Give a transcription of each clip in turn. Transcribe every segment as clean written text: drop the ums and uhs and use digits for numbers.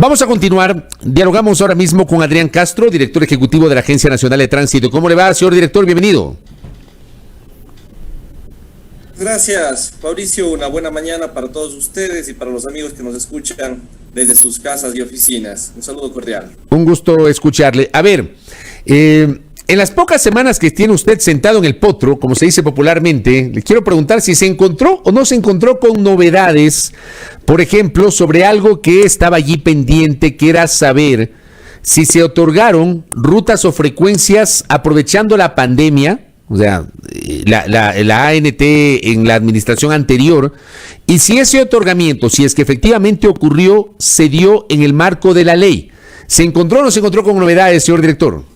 Vamos a continuar. Dialogamos ahora mismo con Adrián Castro, director ejecutivo de la Agencia Nacional de Tránsito. ¿Cómo le va, señor director? Bienvenido. Gracias, Fabricio. Una buena mañana para todos ustedes y para los amigos que nos escuchan desde sus casas y oficinas. Un saludo cordial. Un gusto escucharle. A ver, en las pocas semanas que tiene usted sentado en el potro, como se dice popularmente, le quiero preguntar si se encontró o no se encontró con novedades, por ejemplo, sobre algo que estaba allí pendiente, que era saber si se otorgaron rutas o frecuencias aprovechando la pandemia, o sea, la ANT en la administración anterior, y si ese otorgamiento, si es que efectivamente ocurrió, se dio en el marco de la ley. ¿Se encontró o no se encontró con novedades, señor director?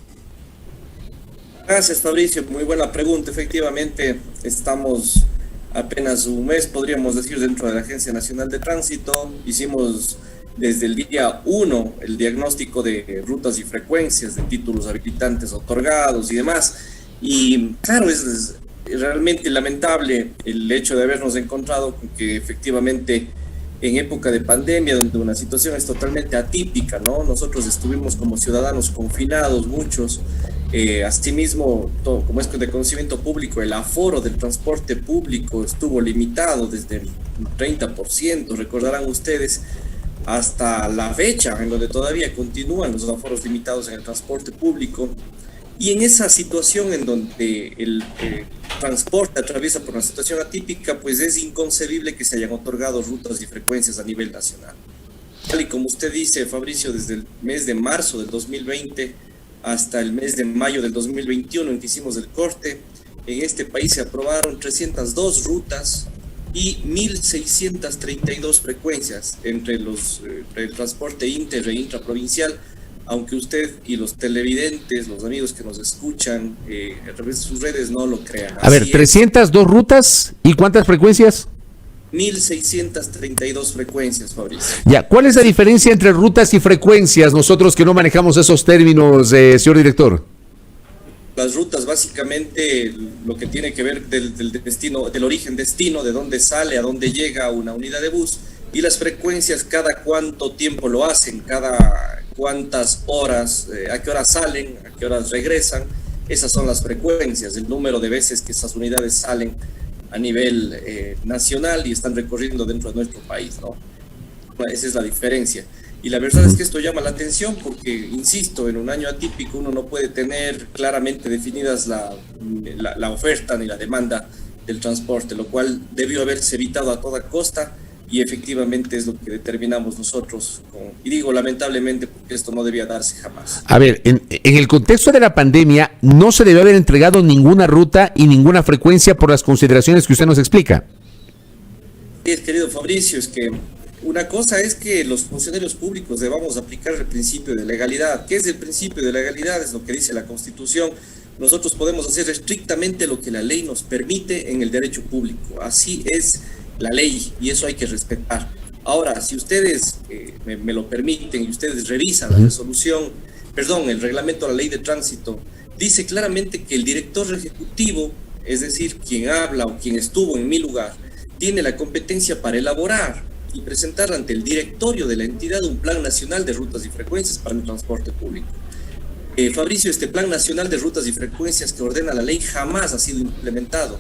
Gracias, Fabricio. Muy buena pregunta. Efectivamente, estamos apenas un mes, podríamos decir, dentro de la Agencia Nacional de Tránsito. Hicimos desde el día 1 el diagnóstico de rutas y frecuencias, de títulos habilitantes otorgados y demás. Y claro, es realmente lamentable el hecho de habernos encontrado con que efectivamente en época de pandemia, donde una situación es totalmente atípica, ¿no? Nosotros estuvimos como ciudadanos confinados, muchos. Asimismo, como es de conocimiento público, el aforo del transporte público estuvo limitado desde el 30%, recordarán ustedes, hasta la fecha, en donde todavía continúan los aforos limitados en el transporte público. Y en esa situación en donde el transporte atraviesa por una situación atípica, pues es inconcebible que se hayan otorgado rutas y frecuencias a nivel nacional. Tal y como usted dice, Fabricio, desde el mes de marzo del 2020 hasta el mes de mayo del 2021, en que hicimos el corte, en este país se aprobaron 302 rutas y 1.632 frecuencias entre el transporte inter e intraprovincial, aunque usted y los televidentes, los amigos que nos escuchan a través de sus redes no lo crean. A ver, 302 rutas y ¿cuántas frecuencias? 1.632 frecuencias, Fabricio. Ya, ¿cuál es la diferencia entre rutas y frecuencias, nosotros que no manejamos esos términos, señor director? Las rutas, básicamente, lo que tiene que ver del destino, del origen-destino, de dónde sale, a dónde llega una unidad de bus, y las frecuencias, cada cuánto tiempo lo hacen, cada cuántas horas, a qué horas salen, a qué horas regresan. Esas son las frecuencias, el número de veces que esas unidades salen a nivel nacional y están recorriendo dentro de nuestro país, ¿no? Esa es la diferencia. Y la verdad es que esto llama la atención porque, insisto, en un año atípico uno no puede tener claramente definidas la oferta ni la demanda del transporte, lo cual debió haberse evitado a toda costa. Y efectivamente es lo que determinamos nosotros, y digo lamentablemente porque esto no debía darse jamás. A ver, en el contexto de la pandemia no se debió haber entregado ninguna ruta y ninguna frecuencia por las consideraciones que usted nos explica. Sí, querido Fabricio, es que una cosa es que los funcionarios públicos debamos aplicar el principio de legalidad. ¿Qué es el principio de legalidad? Es lo que dice la Constitución. Nosotros podemos hacer estrictamente lo que la ley nos permite en el derecho público. Así es la ley y eso hay que respetar. Ahora, si ustedes me lo permiten y ustedes revisan la el reglamento de la ley de tránsito, dice claramente que el director ejecutivo, es decir, quien habla o quien estuvo en mi lugar, tiene la competencia para elaborar y presentar ante el directorio de la entidad un plan nacional de rutas y frecuencias para el transporte público. Fabricio, este plan nacional de rutas y frecuencias que ordena la ley jamás ha sido implementado.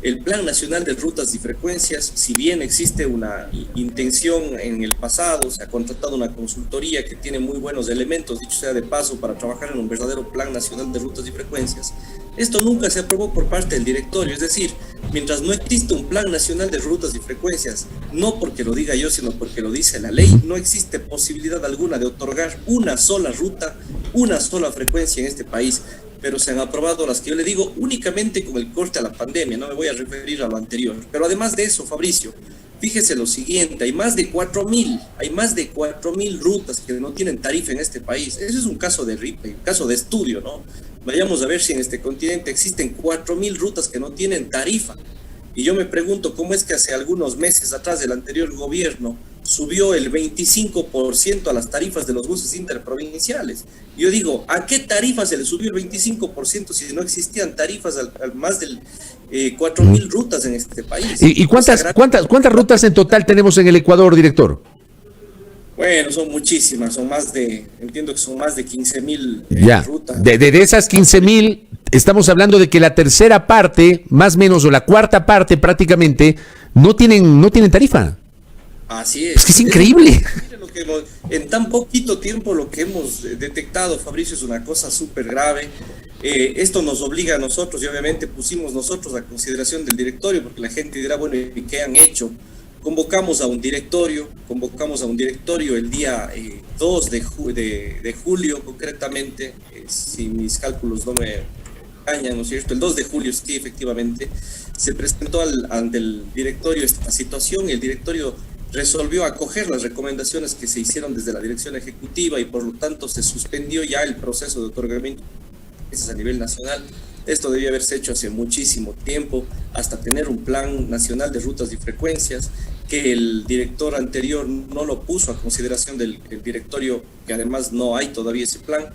El Plan Nacional de Rutas y Frecuencias, si bien existe una intención en el pasado, se ha contratado una consultoría que tiene muy buenos elementos, dicho sea de paso, para trabajar en un verdadero Plan Nacional de Rutas y Frecuencias. Esto nunca se aprobó por parte del directorio, es decir, mientras no existe un Plan Nacional de Rutas y Frecuencias, no porque lo diga yo, sino porque lo dice la ley, no existe posibilidad alguna de otorgar una sola ruta, una sola frecuencia en este país. Pero se han aprobado las que yo le digo únicamente con el corte a la pandemia, no me voy a referir a lo anterior. Pero además de eso, Fabricio, fíjese lo siguiente, hay más de 4.000 rutas que no tienen tarifa en este país. Ese es un caso de RIPE, un caso de estudio, ¿no? Vayamos a ver si en este continente existen 4.000 rutas que no tienen tarifa. Y yo me pregunto cómo es que hace algunos meses atrás del anterior gobierno subió el 25% a las tarifas de los buses interprovinciales. Yo digo, ¿a qué tarifa se le subió el 25% si no existían tarifas al más del 4.000 rutas en este país? ¿Y cuántas rutas en total tenemos en el Ecuador, director? Bueno, son muchísimas, entiendo que son más de 15.000 Ya, rutas. de esas 15.000, estamos hablando de que la tercera parte, más o menos, o la cuarta parte prácticamente, no tienen tarifa. Así Es es. que es increíble. En tan poquito tiempo lo que hemos detectado, Fabricio, es una cosa súper grave. Esto nos obliga a nosotros y obviamente pusimos nosotros a consideración del directorio, porque la gente dirá, bueno, ¿y qué han hecho? Convocamos a un directorio el día 2 de julio, concretamente, si mis cálculos no me engañan, ¿no es cierto? El 2 de julio, sí, efectivamente, se presentó ante el directorio esta situación y el directorio resolvió acoger las recomendaciones que se hicieron desde la dirección ejecutiva y por lo tanto se suspendió ya el proceso de otorgamiento a nivel nacional. Esto debía haberse hecho hace muchísimo tiempo, hasta tener un plan nacional de rutas y frecuencias, que el director anterior no lo puso a consideración del directorio, que además no hay todavía ese plan.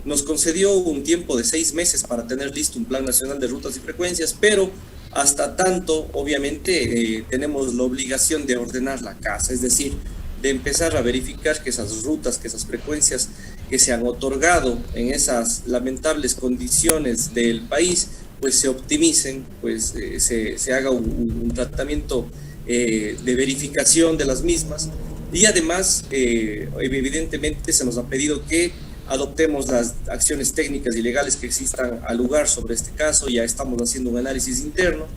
Nos concedió un tiempo de 6 meses para tener listo un plan nacional de rutas y frecuencias, pero hasta tanto, obviamente, tenemos la obligación de ordenar la casa, es decir, de empezar a verificar que esas rutas, que esas frecuencias que se han otorgado en esas lamentables condiciones del país, pues se optimicen, pues se haga un tratamiento de verificación de las mismas y además, evidentemente, se nos ha pedido que adoptemos las acciones técnicas y legales que existan al lugar sobre este caso. Ya estamos haciendo un análisis interno,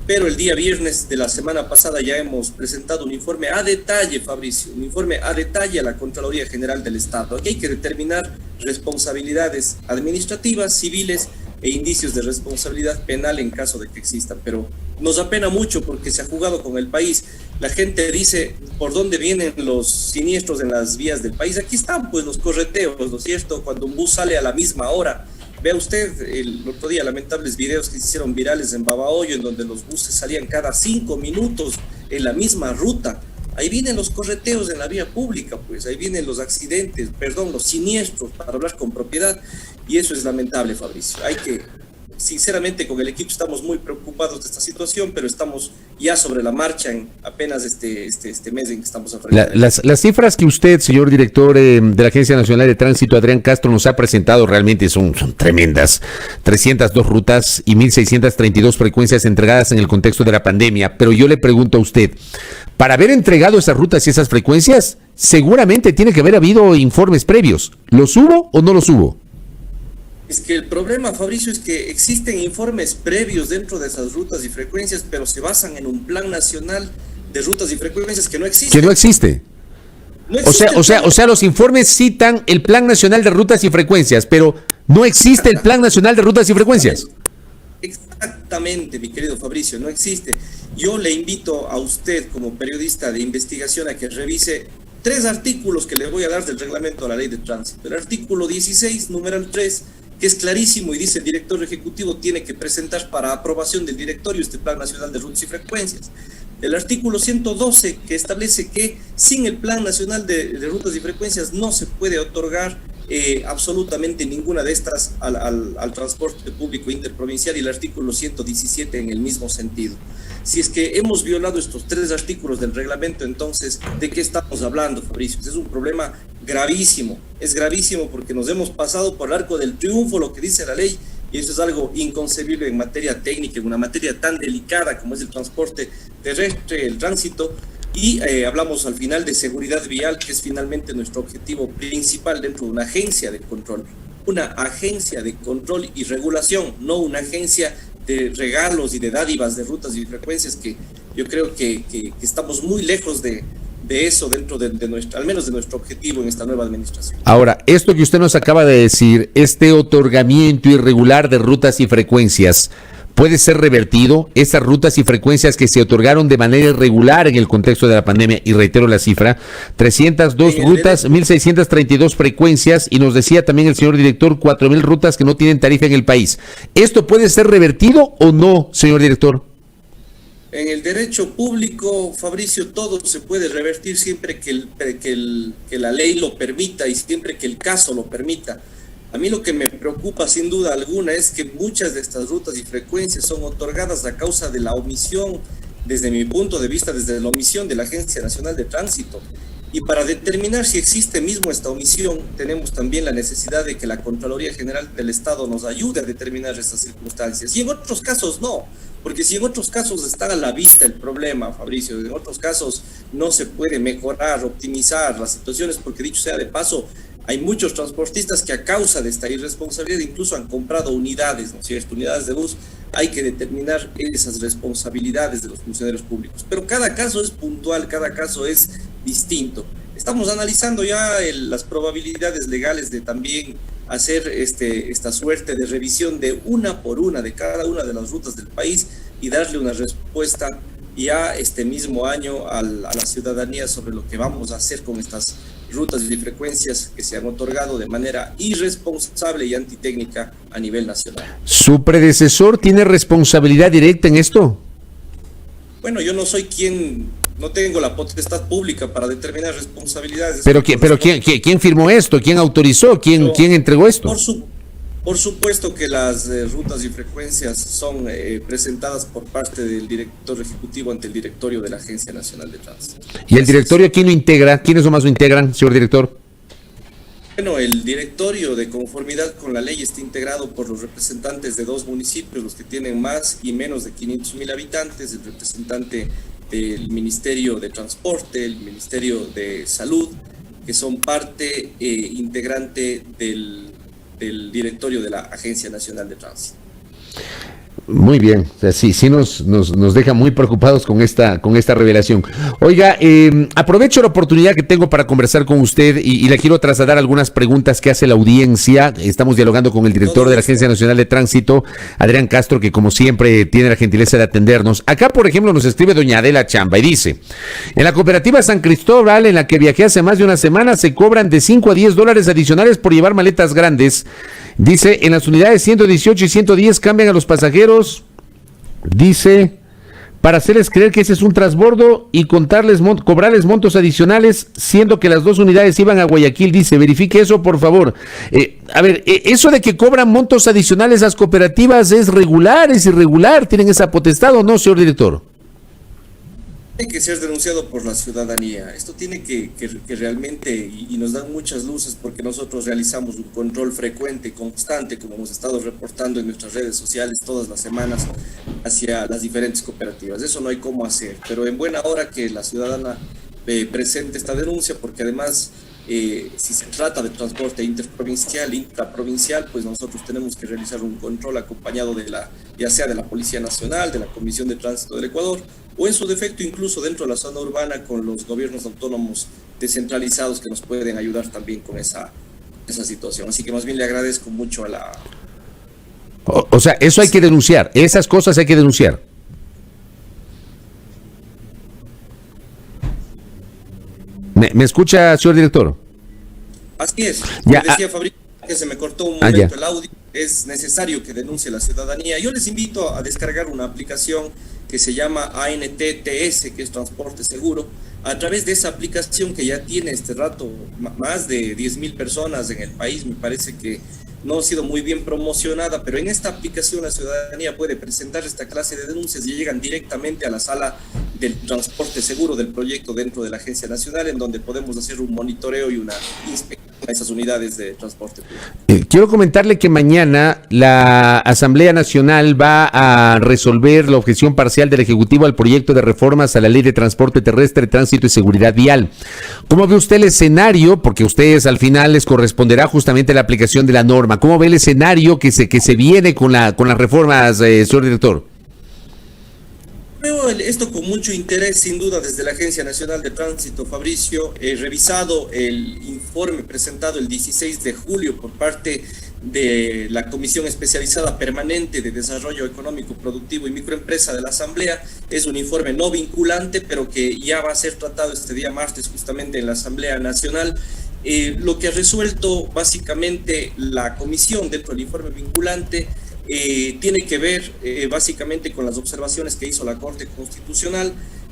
pero el día viernes de la semana pasada ya hemos presentado un informe a detalle, Fabricio, un informe a detalle a la Contraloría General del Estado. Aquí hay que determinar responsabilidades administrativas, civiles e indicios de responsabilidad penal en caso de que existan, pero nos apena mucho porque se ha jugado con el país. La gente dice por dónde vienen los siniestros en las vías del país. Aquí están pues los correteos, ¿no es cierto? Cuando un bus sale a la misma hora. Vea usted el otro día lamentables videos que se hicieron virales en Babahoyo, en donde los buses salían cada 5 minutos en la misma ruta. Ahí vienen los correteos en la vía pública, pues ahí vienen los accidentes, los siniestros, para hablar con propiedad, y eso es lamentable, Fabricio. Sinceramente, con el equipo estamos muy preocupados de esta situación, pero estamos ya sobre la marcha en apenas este mes en que estamos afrontando. Las cifras que usted, señor director de la Agencia Nacional de Tránsito, Adrián Castro, nos ha presentado realmente son tremendas. 302 rutas y 1.632 frecuencias entregadas en el contexto de la pandemia. Pero yo le pregunto a usted, para haber entregado esas rutas y esas frecuencias, seguramente tiene que haber habido informes previos. ¿Los hubo o no los hubo? Es que el problema, Fabricio, es que existen informes previos dentro de esas rutas y frecuencias, pero se basan en un plan nacional de rutas y frecuencias que no existe. Que no existe. No existe O sea, los informes citan el Plan Nacional de Rutas y Frecuencias, pero no existe el Plan Nacional de Rutas y Frecuencias. Exactamente, mi querido Fabricio, no existe. Yo le invito a usted como periodista de investigación a que revise 3 artículos que le voy a dar del reglamento a la ley de tránsito. El artículo 16, numeral 3, que es clarísimo y dice: el director ejecutivo tiene que presentar para aprobación del directorio este Plan Nacional de Rutas y Frecuencias. El artículo 112, que establece que sin el Plan Nacional de Rutas y Frecuencias no se puede otorgar absolutamente ninguna de estas al transporte público interprovincial, y el artículo 117 en el mismo sentido. Si es que hemos violado estos 3 artículos del reglamento, entonces, ¿de qué estamos hablando, Fabricio? Es un problema gravísimo, es gravísimo porque nos hemos pasado por el arco del triunfo lo que dice la ley, y eso es algo inconcebible en materia técnica, en una materia tan delicada como es el transporte terrestre, el tránsito, y hablamos al final de seguridad vial, que es finalmente nuestro objetivo principal dentro de una agencia de control y regulación, no una agencia de regalos y de dádivas de rutas y frecuencias, que yo creo que estamos muy lejos de eso dentro de nuestro, al menos de nuestro objetivo en esta nueva administración. Ahora, esto que usted nos acaba de decir, este otorgamiento irregular de rutas y frecuencias, ¿puede ser revertido? Esas rutas y frecuencias que se otorgaron de manera irregular en el contexto de la pandemia, y reitero la cifra, 302 rutas, 1.632 frecuencias, y nos decía también el señor director, 4.000 rutas que no tienen tarifa en el país. ¿Esto puede ser revertido o no, señor director? En el derecho público, Fabricio, todo se puede revertir siempre que la ley lo permita y siempre que el caso lo permita. A mí lo que me preocupa sin duda alguna es que muchas de estas rutas y frecuencias son otorgadas a causa de la omisión, desde mi punto de vista, desde la omisión de la Agencia Nacional de Tránsito. Y para determinar si existe mismo esta omisión, tenemos también la necesidad de que la Contraloría General del Estado nos ayude a determinar estas circunstancias. Y en otros casos no, porque si en otros casos está a la vista el problema, Fabricio, en otros casos no se puede mejorar, optimizar las situaciones, porque dicho sea de paso, hay muchos transportistas que a causa de esta irresponsabilidad incluso han comprado unidades, ¿no es cierto? Unidades de bus. Hay que determinar esas responsabilidades de los funcionarios públicos. Pero cada caso es puntual, cada caso es distinto. Estamos analizando ya las probabilidades legales de también hacer esta suerte de revisión de una por una de cada una de las rutas del país y darle una respuesta ya este mismo año a la ciudadanía sobre lo que vamos a hacer con estas rutas y frecuencias que se han otorgado de manera irresponsable y antitécnica a nivel nacional. ¿Su predecesor tiene responsabilidad directa en esto? Bueno, yo no soy quien, no tengo la potestad pública para determinar responsabilidades. Pero ¿quién firmó esto? ¿Quién autorizó? ¿Quién entregó esto? Por supuesto que las rutas y frecuencias son presentadas por parte del director ejecutivo ante el directorio de la Agencia Nacional de Tránsito. ¿Y el directorio quién lo integra? ¿Quiénes nomás lo integran, señor director? Bueno, el directorio de conformidad con la ley está integrado por los representantes de 2 municipios, los que tienen más y menos de 500,000 habitantes, el representante del Ministerio de Transporte, el Ministerio de Salud, que son parte integrante del directorio de la Agencia Nacional de Tránsito. Muy bien, o sea, sí nos deja muy preocupados con esta revelación. Oiga, aprovecho la oportunidad que tengo para conversar con usted y le quiero trasladar algunas preguntas que hace la audiencia. Estamos dialogando con el director de la Agencia Nacional de Tránsito, Adrián Castro, que como siempre tiene la gentileza de atendernos. Acá, por ejemplo, nos escribe doña Adela Chamba y dice: en la cooperativa San Cristóbal, en la que viajé hace más de una semana, se cobran de $5 a $10 adicionales por llevar maletas grandes. Dice, en las unidades 118 y 110 cambian a los pasajeros, dice, para hacerles creer que ese es un transbordo y cobrarles montos adicionales, siendo que las 2 unidades iban a Guayaquil. Dice, verifique eso, por favor. Eso de que cobran montos adicionales las cooperativas, ¿es regular, es irregular? ¿Tienen esa potestad o no, señor director? Tiene que ser denunciado por la ciudadanía. Esto tiene que realmente, y nos dan muchas luces porque nosotros realizamos un control frecuente, constante, como hemos estado reportando en nuestras redes sociales todas las semanas hacia las diferentes cooperativas. Eso no hay cómo hacer, pero en buena hora que la ciudadana presente esta denuncia, porque además si se trata de transporte interprovincial, intraprovincial, pues nosotros tenemos que realizar un control acompañado ya sea de la Policía Nacional, de la Comisión de Tránsito del Ecuador, o en su defecto incluso dentro de la zona urbana con los gobiernos autónomos descentralizados que nos pueden ayudar también con esa situación. Así que más bien le agradezco mucho a la... O sea, eso hay que denunciar, esas cosas hay que denunciar. ¿Me escucha, señor director? Así es. Como decía Fabricio, que se me cortó un momento el audio, es necesario que denuncie la ciudadanía. Yo les invito a descargar una aplicación que se llama ANTTS, que es Transporte Seguro. A través de esa aplicación, que ya tiene este rato más de 10,000 personas en el país, me parece que no ha sido muy bien promocionada, pero en esta aplicación la ciudadanía puede presentar esta clase de denuncias y llegan directamente a la sala del transporte seguro del proyecto dentro de la Agencia Nacional, en donde podemos hacer un monitoreo y una inspección a esas unidades de transporte público. Quiero comentarle que mañana la Asamblea Nacional va a resolver la objeción parcial del Ejecutivo al proyecto de reformas a la Ley de Transporte Terrestre, Tránsito y Seguridad Vial. ¿Cómo ve usted el escenario? Porque a ustedes al final les corresponderá justamente la aplicación de la norma. ¿Cómo ve el escenario que se viene con las reformas, señor director? Veo esto con mucho interés, sin duda, desde la Agencia Nacional de Tránsito, Fabricio. He revisado el informe presentado el 16 de julio por parte de la Comisión Especializada Permanente de Desarrollo Económico, Productivo y Microempresa de la Asamblea. Es un informe no vinculante, pero que ya va a ser tratado este día martes justamente en la Asamblea Nacional. Lo que ha resuelto básicamente la comisión dentro del informe vinculante tiene que ver básicamente con las observaciones que hizo la Corte Constitucional.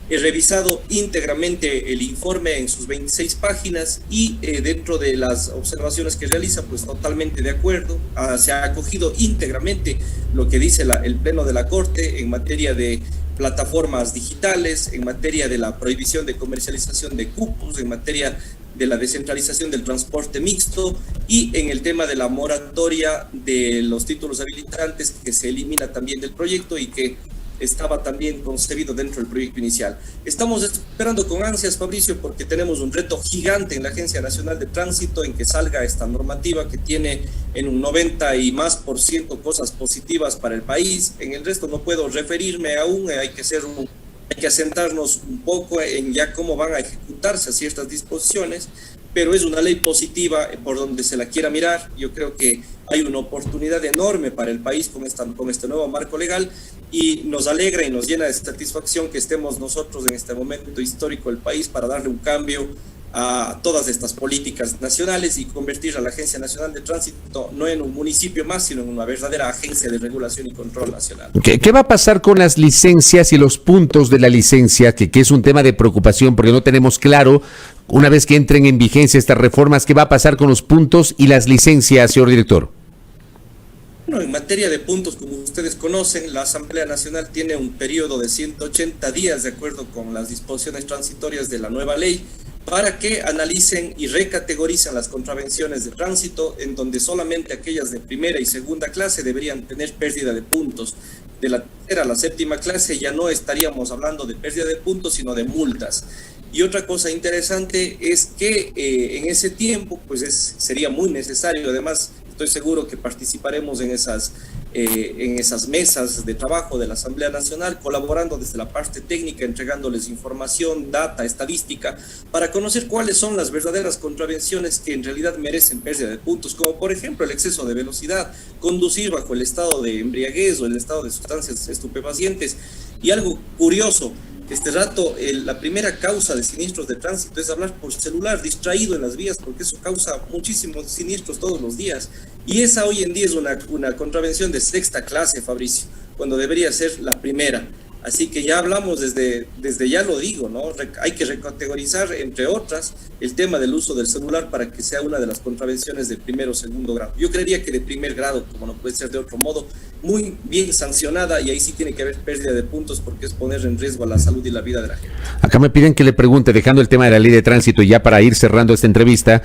He revisado íntegramente el informe en sus 26 páginas y dentro de las observaciones que realiza, pues totalmente de acuerdo. Se ha acogido íntegramente lo que dice el Pleno de la Corte en materia de plataformas digitales, en materia de la prohibición de comercialización de cupos, en materia de la descentralización del transporte mixto y en el tema de la moratoria de los títulos habilitantes, que se elimina también del proyecto y que estaba también concebido dentro del proyecto inicial. Estamos esperando con ansias, Fabricio, porque tenemos un reto gigante en la Agencia Nacional de Tránsito en que salga esta normativa que tiene en un 90% y más cosas positivas para el país. En el resto no puedo referirme aún, hay que asentarnos un poco en ya cómo van a ejecutarse ciertas disposiciones, pero es una ley positiva por donde se la quiera mirar. Yo creo que hay una oportunidad enorme para el país con este nuevo marco legal y nos alegra y nos llena de satisfacción que estemos nosotros en este momento histórico del país para darle un cambio a todas estas políticas nacionales y convertir a la Agencia Nacional de Tránsito no en un municipio más, sino en una verdadera agencia de regulación y control nacional. ¿Qué va a pasar con las licencias y los puntos de la licencia, que es un tema de preocupación porque no tenemos claro, una vez que entren en vigencia estas reformas, qué va a pasar con los puntos y las licencias, señor director? Bueno, en materia de puntos, como ustedes conocen, la Asamblea Nacional tiene un periodo de 180 días, de acuerdo con las disposiciones transitorias de la nueva ley, para que analicen y recategoricen las contravenciones de tránsito, en donde solamente aquellas de primera y segunda clase deberían tener pérdida de puntos. De la tercera a la séptima clase ya no estaríamos hablando de pérdida de puntos, sino de multas. Y otra cosa interesante es que en ese tiempo sería muy necesario, además estoy seguro que participaremos en esas mesas de trabajo de la Asamblea Nacional, colaborando desde la parte técnica, entregándoles información, data, estadística, para conocer cuáles son las verdaderas contravenciones que en realidad merecen pérdida de puntos, como por ejemplo el exceso de velocidad, conducir bajo el estado de embriaguez o el estado de sustancias estupefacientes. Y algo curioso, este rato la primera causa de siniestros de tránsito es hablar por celular distraído en las vías, porque eso causa muchísimos siniestros todos los días, y esa hoy en día es una contravención de sexta clase, Fabricio, cuando debería ser la primera. Así que ya hablamos desde ya lo digo, ¿no? Hay que recategorizar, entre otras, el tema del uso del celular para que sea una de las contravenciones de primero o segundo grado. Yo creería que de primer grado, como no puede ser de otro modo, muy bien sancionada, y ahí sí tiene que haber pérdida de puntos porque es poner en riesgo a la salud y la vida de la gente. Acá me piden que le pregunte, dejando el tema de la ley de tránsito y ya para ir cerrando esta entrevista,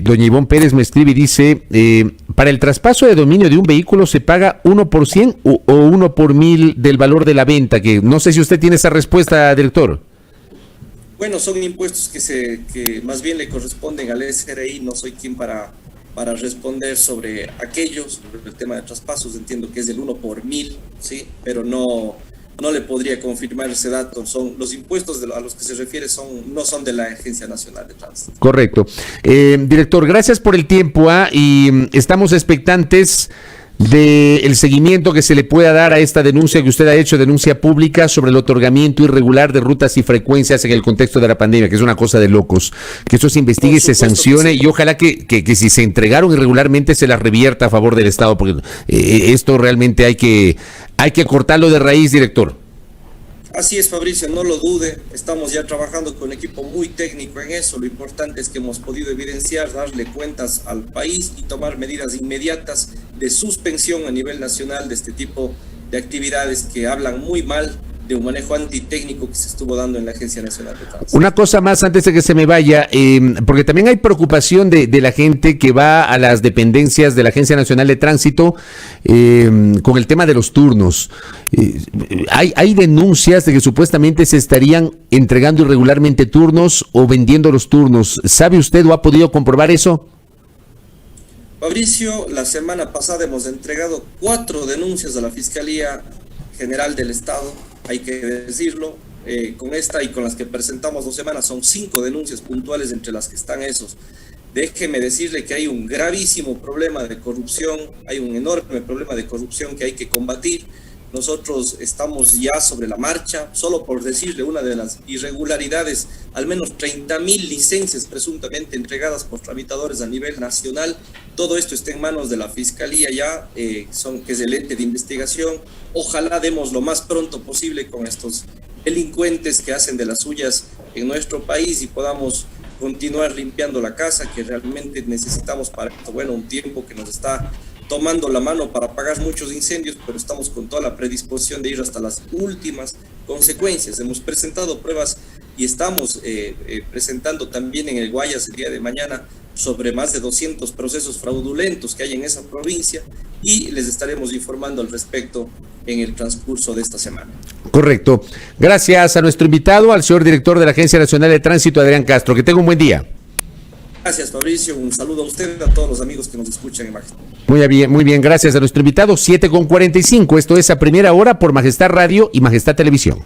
doña Ivonne Pérez me escribe y dice, para el traspaso de dominio de un vehículo se paga 1 por 100 o 1 por 1000 del valor de la venta, que no sé si usted tiene esa respuesta, director. Bueno, son impuestos que más bien le corresponden al SRI, no soy quien para responder sobre aquellos, sobre el tema de traspasos. Entiendo que es del 1 por 1000, ¿sí? Pero no le podría confirmar ese dato. Son los impuestos a los que se refiere no son de la Agencia Nacional de Tránsito. Correcto. Director, gracias por el tiempo y estamos expectantes del seguimiento que se le pueda dar a esta denuncia que usted ha hecho, denuncia pública sobre el otorgamiento irregular de rutas y frecuencias en el contexto de la pandemia, que es una cosa de locos, que eso se investigue, se sancione, sí. Y ojalá que si se entregaron irregularmente se las revierta a favor del Estado, porque esto realmente hay que cortarlo de raíz, director. Así es, Fabricio, no lo dude, estamos ya trabajando con un equipo muy técnico en eso. Lo importante es que hemos podido evidenciar, darle cuentas al país y tomar medidas inmediatas de suspensión a nivel nacional de este tipo de actividades que hablan muy mal de un manejo antitécnico que se estuvo dando en la Agencia Nacional de Tránsito. Una cosa más antes de que se me vaya, porque también hay preocupación de la gente que va a las dependencias de la Agencia Nacional de Tránsito con el tema de los turnos. Hay denuncias de que supuestamente se estarían entregando irregularmente turnos o vendiendo los turnos. ¿Sabe usted o ha podido comprobar eso? Fabricio, la semana pasada hemos entregado 4 denuncias a la Fiscalía General del Estado, hay que decirlo, con esta y con las que presentamos 2 semanas son 5 denuncias puntuales entre las que están esos. Déjeme decirle que hay un gravísimo problema de corrupción, hay un enorme problema de corrupción que hay que combatir. Nosotros estamos ya sobre la marcha, solo por decirle una de las irregularidades, al menos 30,000 licencias presuntamente entregadas por tramitadores a nivel nacional. Todo esto está en manos de la Fiscalía ya, que es el ente de investigación. Ojalá demos lo más pronto posible con estos delincuentes que hacen de las suyas en nuestro país y podamos continuar limpiando la casa, que realmente necesitamos para esto. Bueno, un tiempo que nos está tomando la mano para apagar muchos incendios, pero estamos con toda la predisposición de ir hasta las últimas consecuencias. Hemos presentado pruebas y estamos presentando también en el Guayas el día de mañana sobre más de 200 procesos fraudulentos que hay en esa provincia y les estaremos informando al respecto en el transcurso de esta semana. Correcto. Gracias a nuestro invitado, al señor director de la Agencia Nacional de Tránsito, Adrián Castro. Que tenga un buen día. Gracias, Fabricio. Un saludo a usted y a todos los amigos que nos escuchan en Majestad. Muy bien. Gracias a nuestro invitado. 7:45. Esto es A Primera Hora por Majestad Radio y Majestad Televisión.